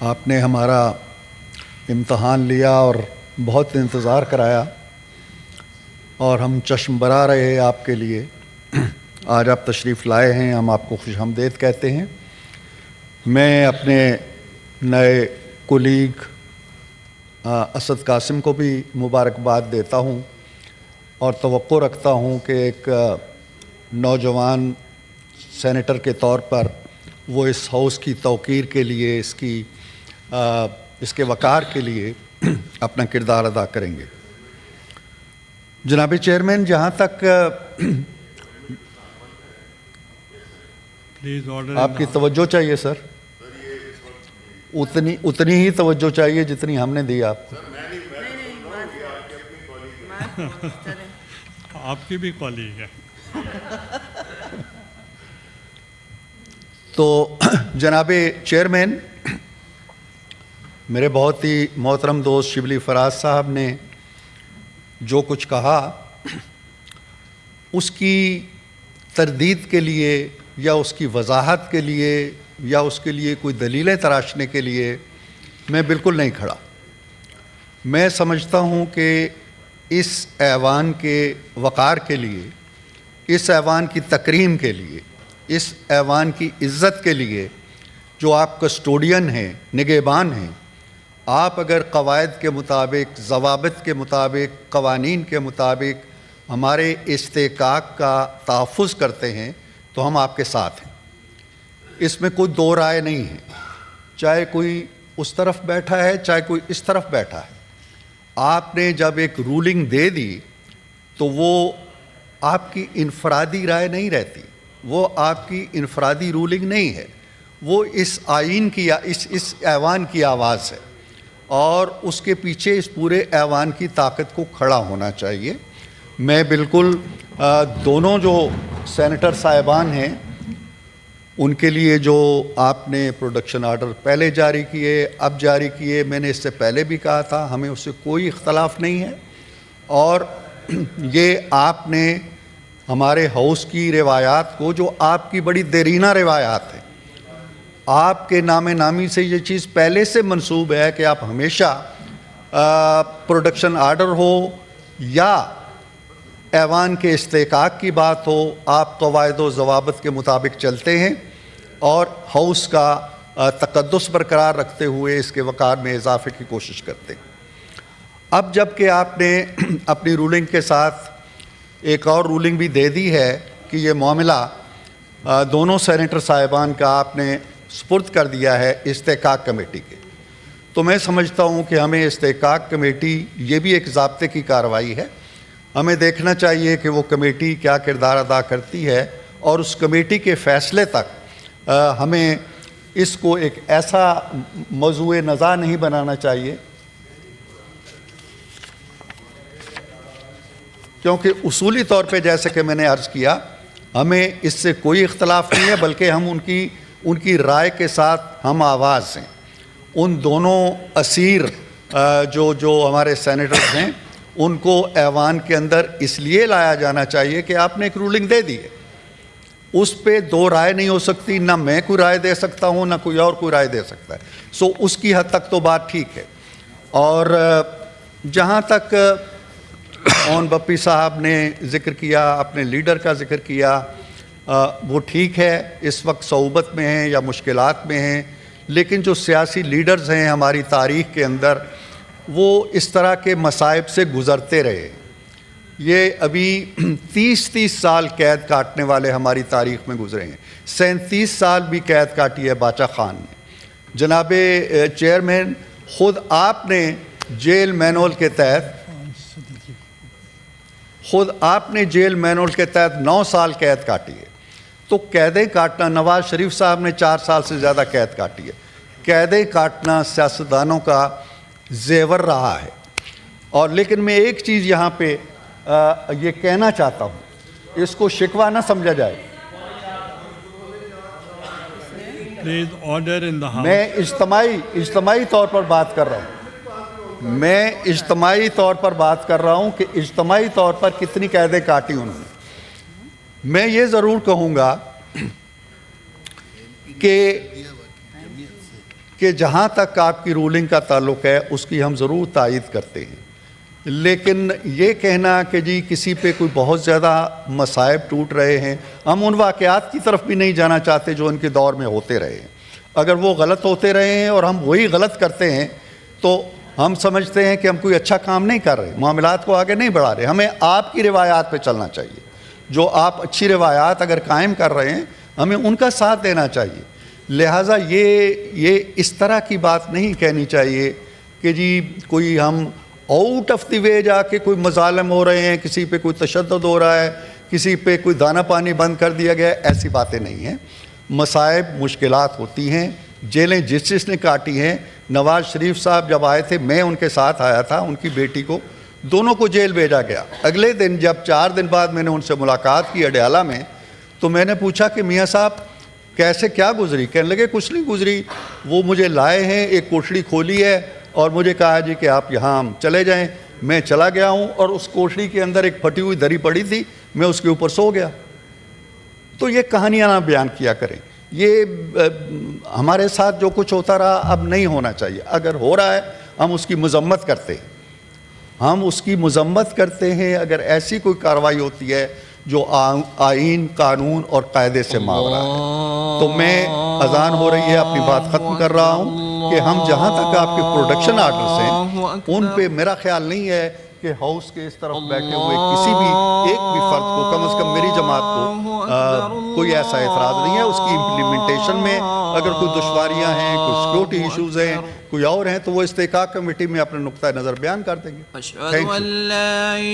آپ نے ہمارا امتحان لیا اور بہت انتظار کرایا اور ہم چشم برا رہے ہیں آپ کے لیے۔ آج آپ تشریف لائے ہیں، ہم آپ کو خوش آمدید کہتے ہیں۔ میں اپنے نئے کولیگ اسد قاسم کو بھی مبارکباد دیتا ہوں اور توقع رکھتا ہوں کہ ایک نوجوان سینیٹر کے طور پر وہ اس ہاؤس کی توقیر کے لیے، اس کے وقار کے لیے اپنا کردار ادا کریں گے۔ جناب چیئرمین، جہاں تک آپ کی توجہ چاہیے سر، اتنی ہی توجہ چاہیے جتنی ہم نے دی آپ کو۔ آپ کی بھی کالیگ ہے۔ تو جناب چیئرمین، میرے بہت ہی محترم دوست شبلی فراز صاحب نے جو کچھ کہا، اس کی تردید کے لیے یا اس کی وضاحت کے لیے یا اس کے لیے کوئی دلیلیں تراشنے کے لیے میں بالکل نہیں کھڑا۔ میں سمجھتا ہوں کہ اس ایوان کے وقار کے لیے، اس ایوان کی تکریم کے لیے، اس ایوان کی عزت کے لیے جو آپ کسٹوڈین ہیں، نگہبان ہیں، آپ اگر قواعد کے مطابق، ضوابط کے مطابق، قوانین کے مطابق ہمارے استحقاق کا تحفظ کرتے ہیں تو ہم آپ کے ساتھ ہیں۔ اس میں کوئی دو رائے نہیں ہے، چاہے کوئی اس طرف بیٹھا ہے چاہے کوئی اس طرف بیٹھا ہے۔ آپ نے جب ایک رولنگ دے دی تو وہ آپ کی انفرادی رائے نہیں رہتی، وہ آپ کی انفرادی رولنگ نہیں ہے، وہ اس آئین کی، اس ایوان کی آواز ہے اور اس کے پیچھے اس پورے ایوان کی طاقت کو کھڑا ہونا چاہیے۔ میں بالکل دونوں جو سینیٹر صاحبان ہیں ان کے لیے جو آپ نے پروڈکشن آرڈر پہلے جاری کیے، اب جاری کیے، میں نے اس سے پہلے بھی کہا تھا، ہمیں اس سے کوئی اختلاف نہیں ہے۔ اور یہ آپ نے ہمارے ہاؤس کی روایات کو، جو آپ کی بڑی دیرینہ روایات ہیں، آپ کے نام نامی سے یہ چیز پہلے سے منسوب ہے کہ آپ ہمیشہ پروڈکشن آرڈر ہو یا ایوان کے استحقاق کی بات ہو، آپ قواعد و ضوابط کے مطابق چلتے ہیں اور ہاؤس کا تقدس برقرار رکھتے ہوئے اس کے وقار میں اضافے کی کوشش کرتے ہیں۔ اب جب کہ آپ نے اپنی رولنگ کے ساتھ ایک اور رولنگ بھی دے دی ہے کہ یہ معاملہ دونوں سینیٹر صاحبان کا آپ نے سپرد کر دیا ہے استحقاق کمیٹی کے، تو میں سمجھتا ہوں کہ ہمیں استحقاق کمیٹی، یہ بھی ایک ضابطے کی کارروائی ہے، ہمیں دیکھنا چاہیے کہ وہ کمیٹی کیا کردار ادا کرتی ہے اور اس کمیٹی کے فیصلے تک ہمیں اس کو ایک ایسا موضوع نزاع نہیں بنانا چاہیے، کیونکہ اصولی طور پہ جیسے کہ میں نے عرض کیا، ہمیں اس سے کوئی اختلاف نہیں ہے، بلکہ ہم ان کی رائے کے ساتھ ہم آواز ہیں۔ ان دونوں اسیر جو ہمارے سینیٹرز ہیں، ان کو ایوان کے اندر اس لیے لایا جانا چاہیے کہ آپ نے ایک رولنگ دے دی ہے، اس پہ دو رائے نہیں ہو سکتی، نہ میں کوئی رائے دے سکتا ہوں نہ کوئی اور کوئی رائے دے سکتا ہے۔ اس کی حد تک تو بات ٹھیک ہے۔ اور جہاں تک اون بپی صاحب نے ذکر کیا، اپنے لیڈر کا ذکر کیا، وہ ٹھیک ہے، اس وقت صعوبت میں ہیں یا مشکلات میں ہیں، لیکن جو سیاسی لیڈرز ہیں ہماری تاریخ کے اندر، وہ اس طرح کے مصائب سے گزرتے رہے۔ یہ ابھی 30 سال قید کاٹنے والے ہماری تاریخ میں گزرے ہیں، 37 سال بھی قید کاٹی ہے باچا خان نے۔ جناب چیئرمین، خود آپ نے جیل مینول کے تحت 9 سال قید کاٹی ہے، تو قیدیں کاٹنا، نواز شریف صاحب نے 4 سال سے زیادہ قید کاٹی ہے، قیدیں کاٹنا سیاستدانوں کا زیور رہا ہے۔ اور لیکن میں ایک چیز یہاں پہ یہ کہنا چاہتا ہوں، اس کو شکوہ نہ سمجھا جائے، میں اجتماعی طور پر بات کر رہا ہوں، میں اجتماعی طور پر بات کر رہا ہوں کہ اجتماعی طور پر کتنی قیدیں کاٹی انہوں نے۔ میں یہ ضرور کہوں گا کہ کہ جہاں تک آپ کی رولنگ کا تعلق ہے اس کی ہم ضرور تائید کرتے ہیں، لیکن یہ کہنا کہ جی کسی پہ کوئی بہت زیادہ مصائب ٹوٹ رہے ہیں، ہم ان واقعات کی طرف بھی نہیں جانا چاہتے جو ان کے دور میں ہوتے رہے ہیں۔ اگر وہ غلط ہوتے رہے ہیں اور ہم وہی غلط کرتے ہیں تو ہم سمجھتے ہیں کہ ہم کوئی اچھا کام نہیں کر رہے، معاملات کو آگے نہیں بڑھا رہے۔ ہمیں آپ کی روایات پہ چلنا چاہیے، جو آپ اچھی روایات اگر قائم کر رہے ہیں ہمیں ان کا ساتھ دینا چاہیے۔ لہٰذا یہ اس طرح کی بات نہیں کہنی چاہیے کہ جی کوئی ہم آؤٹ آف دی وے جا کے کوئی مظالم ہو رہے ہیں، کسی پہ کوئی تشدد ہو رہا ہے، کسی پہ کوئی دانہ پانی بند کر دیا گیا ہے، ایسی باتیں نہیں ہیں۔ مصائب مشکلات ہوتی ہیں، جیلیں جس نے کاٹی ہیں۔ نواز شریف صاحب جب آئے تھے میں ان کے ساتھ آیا تھا، ان کی بیٹی کو دونوں کو جیل بھیجا گیا۔ اگلے دن جب 4 دن بعد میں نے ان سے ملاقات کی اڈیالہ میں، تو میں نے پوچھا کہ میاں صاحب کیسے کیا گزری؟ کہنے لگے کچھ نہیں گزری، وہ مجھے لائے ہیں، ایک کوٹڑی کھولی ہے اور مجھے کہا جی کہ آپ یہاں چلے جائیں۔ میں چلا گیا ہوں اور اس کوٹڑی کے اندر ایک پھٹی ہوئی دری پڑی تھی، میں اس کے اوپر سو گیا۔ تو یہ کہانیاں نہ بیان کیا کریں، یہ ہمارے ساتھ جو کچھ ہوتا رہا اب نہیں ہونا چاہیے۔ اگر ہو رہا ہے ہم اس کی مذمت کرتے ہیں، ہم اس کی مذمت کرتے ہیں۔ اگر ایسی کوئی کارروائی ہوتی ہے جو آئین، قانون اور قاعدے سے ماورا ہے، تو میں اذان ہو رہی ہے، اپنی بات ختم کر رہا ہوں کہ ہم جہاں تک آپ کے پروڈکشن آرڈرز ہیں ان پہ میرا خیال نہیں ہے کہ ہاؤس کے اس طرف بیٹھے ہوئے کسی بھی ایک بھی فرد کو، کم از کم میری جماعت کو کوئی ایسا اعتراض نہیں ہے۔ اس کی امپلیمنٹیشن میں اگر کوئی دشواریاں ہیں، کوئی سیکیورٹی ایشوز ہیں، کوئی اور ہیں، تو وہ استحقاق کمیٹی میں اپنے نقطہ نظر بیان کر دیں گے۔ Thank you.